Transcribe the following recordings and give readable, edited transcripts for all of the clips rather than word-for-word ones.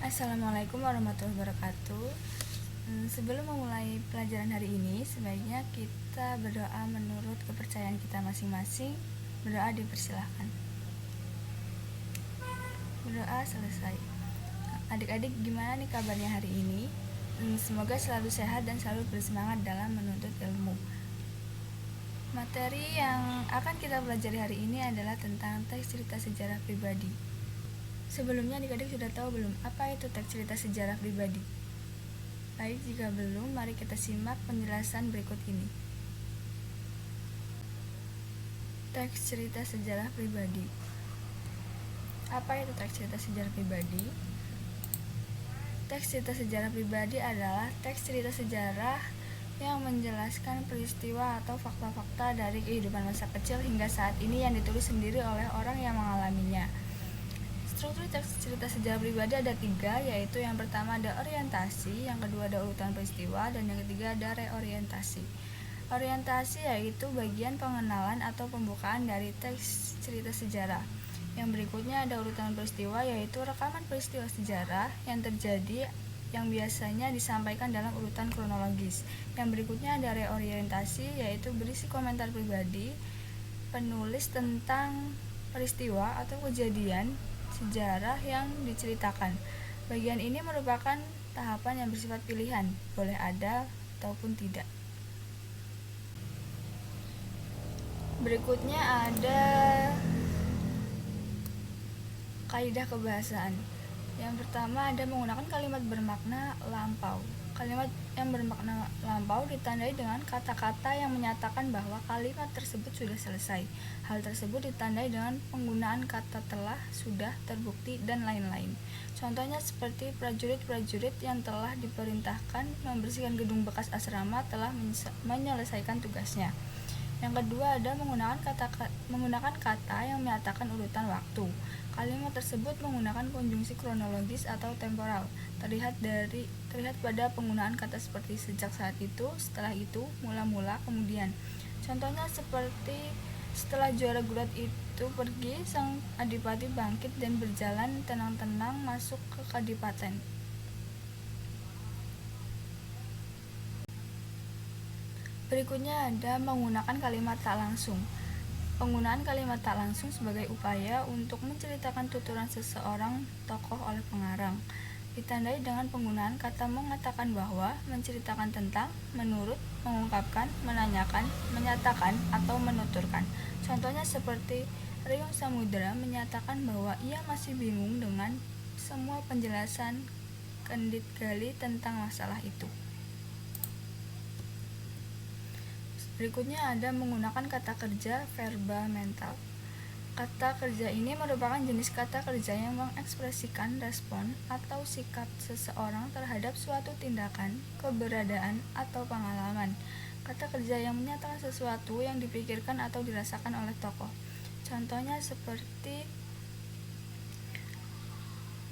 Assalamualaikum warahmatullahi wabarakatuh. Sebelum memulai pelajaran hari ini, sebaiknya kita berdoa menurut kepercayaan kita masing-masing. Berdoa dipersilahkan. Berdoa selesai. Adik-adik, gimana nih kabarnya hari ini? Semoga selalu sehat dan selalu bersemangat dalam menuntut ilmu. Materi yang akan kita pelajari hari ini adalah tentang teks cerita sejarah pribadi. Sebelumnya adik-adik sudah tahu belum apa itu teks cerita sejarah pribadi? Baik, jika belum, mari kita simak penjelasan berikut ini. Teks cerita sejarah pribadi. Apa itu teks cerita sejarah pribadi? Teks cerita sejarah pribadi adalah teks cerita sejarah yang menjelaskan peristiwa atau fakta-fakta dari kehidupan masa kecil hingga saat ini yang ditulis sendiri oleh orang yang mengalaminya. Struktur teks cerita sejarah pribadi ada 3, yaitu yang pertama ada orientasi, yang kedua ada urutan peristiwa, dan yang ketiga ada reorientasi. Orientasi yaitu bagian pengenalan atau pembukaan dari teks cerita sejarah. Yang berikutnya ada urutan peristiwa, yaitu rekaman peristiwa sejarah yang terjadi yang biasanya disampaikan dalam urutan kronologis. Yang berikutnya ada reorientasi, yaitu berisi komentar pribadi penulis tentang peristiwa atau kejadian sejarah yang diceritakan. Bagian ini merupakan tahapan yang bersifat pilihan, boleh ada ataupun tidak. Berikutnya ada kaidah kebahasaan. Yang pertama ada menggunakan kalimat bermakna lampau. Kalimat yang bermakna lampau ditandai dengan kata-kata yang menyatakan bahwa kalimat tersebut sudah selesai. Hal tersebut ditandai dengan penggunaan kata telah, sudah, terbukti, dan lain-lain. Contohnya seperti prajurit-prajurit yang telah diperintahkan membersihkan gedung bekas asrama telah menyelesaikan tugasnya. Yang kedua ada menggunakan kata yang menyatakan urutan waktu. Kalimat tersebut menggunakan konjungsi kronologis atau temporal. Terlihat pada penggunaan kata seperti sejak saat itu, setelah itu, mula-mula, kemudian. Contohnya seperti setelah juara gulat itu pergi, sang adipati bangkit dan berjalan tenang-tenang masuk ke kadipaten. Berikutnya ada menggunakan kalimat tak langsung. Penggunaan kalimat tak langsung sebagai upaya untuk menceritakan tuturan seseorang tokoh oleh pengarang. Ditandai dengan penggunaan kata mengatakan bahwa, menceritakan tentang, menurut, mengungkapkan, menanyakan, menyatakan, atau menuturkan. Contohnya seperti Riung Samudra menyatakan bahwa ia masih bingung dengan semua penjelasan Kendit Gali tentang masalah itu. Berikutnya ada menggunakan kata kerja verba mental. Kata kerja ini merupakan jenis kata kerja yang mengekspresikan respon atau sikap seseorang terhadap suatu tindakan, keberadaan, atau pengalaman. Kata kerja yang menyatakan sesuatu yang dipikirkan atau dirasakan oleh tokoh. Contohnya seperti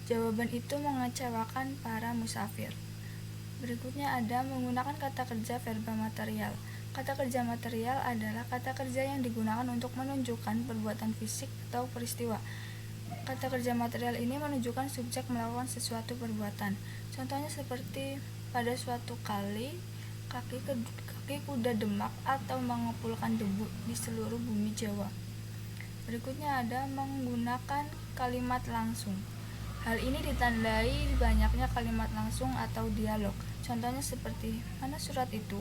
jawaban itu mengecewakan para musafir. Berikutnya ada menggunakan kata kerja verba material. Kata kerja material adalah kata kerja yang digunakan untuk menunjukkan perbuatan fisik atau peristiwa. Kata kerja material ini menunjukkan subjek melakukan sesuatu perbuatan. Contohnya seperti pada suatu kali kaki kuda demak atau mengepulkan debu di seluruh bumi Jawa. Berikutnya ada menggunakan kalimat langsung. Hal ini ditandai banyaknya kalimat langsung atau dialog. Contohnya seperti, mana surat itu?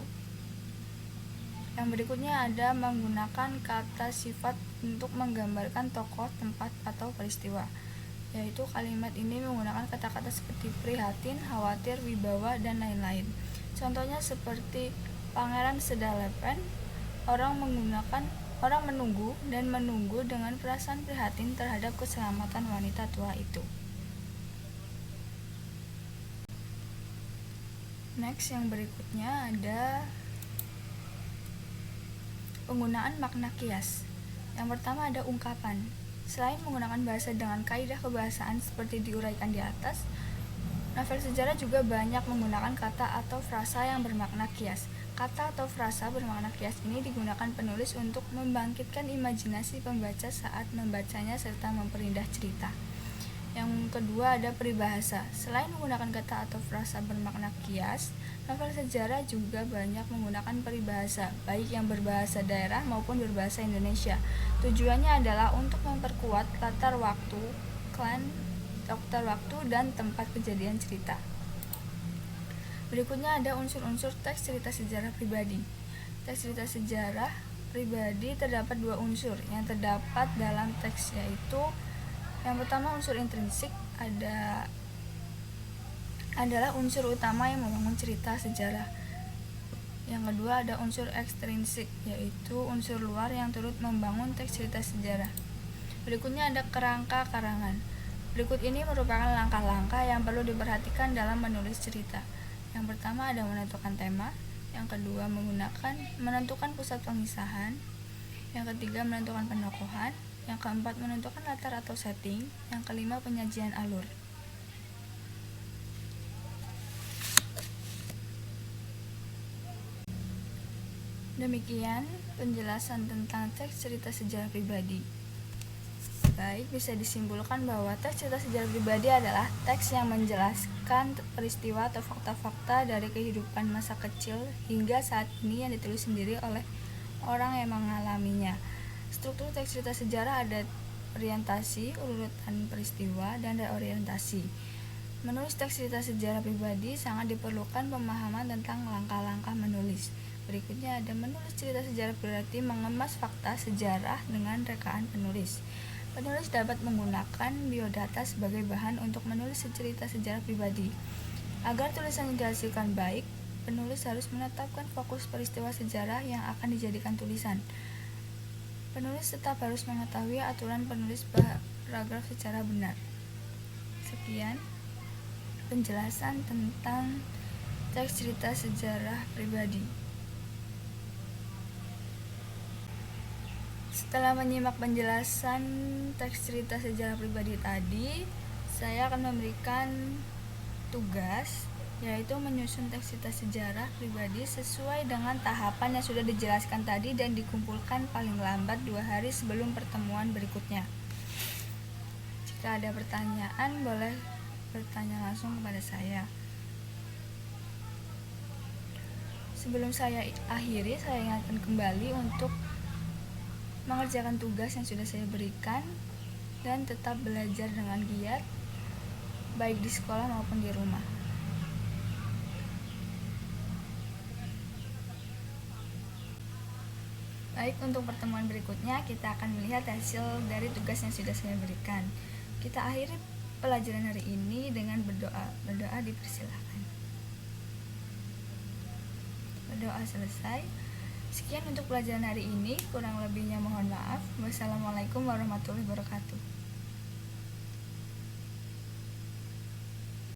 Yang berikutnya ada menggunakan kata sifat untuk menggambarkan tokoh, tempat, atau peristiwa. Yaitu kalimat ini menggunakan kata-kata seperti prihatin, khawatir, wibawa, dan lain-lain. Contohnya seperti Pangeran Sedalepen, orang menunggu dan menunggu dengan perasaan prihatin terhadap keselamatan wanita tua itu. Next, yang berikutnya ada penggunaan makna kias. Yang pertama ada ungkapan. Selain menggunakan bahasa dengan kaidah kebahasaan seperti diuraikan di atas, novel sejarah juga banyak menggunakan kata atau frasa yang bermakna kias. Kata atau frasa bermakna kias ini digunakan penulis untuk membangkitkan imajinasi pembaca saat membacanya serta memperindah cerita. Yang kedua ada peribahasa. Selain menggunakan kata atau frasa bermakna kias, novel sejarah juga banyak menggunakan peribahasa, baik yang berbahasa daerah maupun berbahasa Indonesia. Tujuannya adalah untuk memperkuat latar waktu dan tempat kejadian cerita. Berikutnya ada unsur-unsur teks cerita sejarah pribadi. Teks cerita sejarah pribadi terdapat dua unsur yang terdapat dalam teks, yaitu yang pertama unsur intrinsik adalah unsur utama yang membangun cerita sejarah. Yang kedua ada unsur ekstrinsik, yaitu unsur luar yang turut membangun teks cerita sejarah. Berikutnya ada kerangka karangan. Berikut ini merupakan langkah-langkah yang perlu diperhatikan dalam menulis cerita. Yang pertama ada menentukan tema, yang kedua menentukan pusat pengisahan, yang ketiga menentukan penokohan, yang keempat menentukan latar atau setting, yang kelima penyajian alur. Demikian penjelasan tentang teks cerita sejarah pribadi. Baik, bisa disimpulkan bahwa teks cerita sejarah pribadi adalah teks yang menjelaskan peristiwa atau fakta-fakta dari kehidupan masa kecil hingga saat ini yang ditulis sendiri oleh orang yang mengalaminya. Struktur teks cerita sejarah ada orientasi, urutan peristiwa, dan reorientasi. Menulis teks cerita sejarah pribadi sangat diperlukan pemahaman tentang langkah-langkah menulis. Berikutnya ada menulis cerita sejarah berarti mengemas fakta sejarah dengan rekaan penulis. Penulis dapat menggunakan biodata sebagai bahan untuk menulis cerita sejarah pribadi. Agar tulisan dihasilkan baik, penulis harus menetapkan fokus peristiwa sejarah yang akan dijadikan tulisan. Penulis tetap harus mengetahui aturan penulis paragraf secara benar. Sekian penjelasan tentang teks cerita sejarah pribadi. Setelah menyimak penjelasan teks cerita sejarah pribadi tadi, saya akan memberikan tugas, yaitu menyusun teks cerita sejarah pribadi sesuai dengan tahapan yang sudah dijelaskan tadi dan dikumpulkan paling lambat 2 hari sebelum pertemuan berikutnya. Jika ada pertanyaan, boleh bertanya langsung kepada saya. Sebelum saya akhiri, saya ingatkan kembali untuk mengerjakan tugas yang sudah saya berikan dan tetap belajar dengan giat, baik di sekolah maupun di rumah. Baik, untuk pertemuan berikutnya kita akan melihat hasil dari tugas yang sudah saya berikan. Kita akhiri pelajaran hari ini dengan berdoa. Berdoa dipersilakan. Berdoa selesai. Sekian untuk pelajaran hari ini, kurang lebihnya mohon maaf. Wassalamualaikum warahmatullahi wabarakatuh.